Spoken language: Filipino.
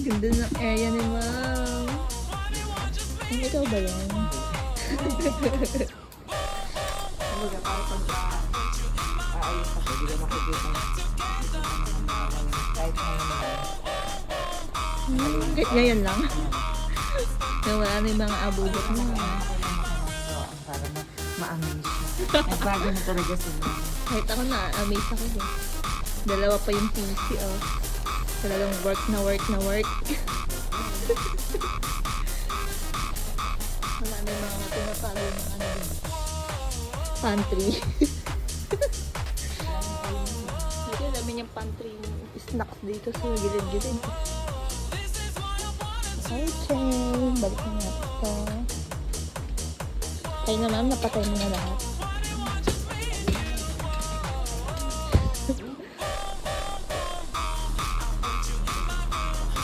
Ganda ng area ni ma'am. Ang ikaw ba yan? Kumbaga, para pag aayos ako, di ba makikita kahit ngayon na Kahit ngayon lang. Na wala na yung mga abubot mo. para ma-amaze siya. Nagbago na talaga sila. Kahit ako na-amaze ako din. Dalawa pa yung PC, oh. Talagang work na work na work. Wala na yung mga tinatalo ng ano din. Pantry. Dito, dami niyang pantry snacks dito sa gilid-gilid. Okay, Chen. Balik na natin ito. Kaya na ma'am, napatay mo na lahat.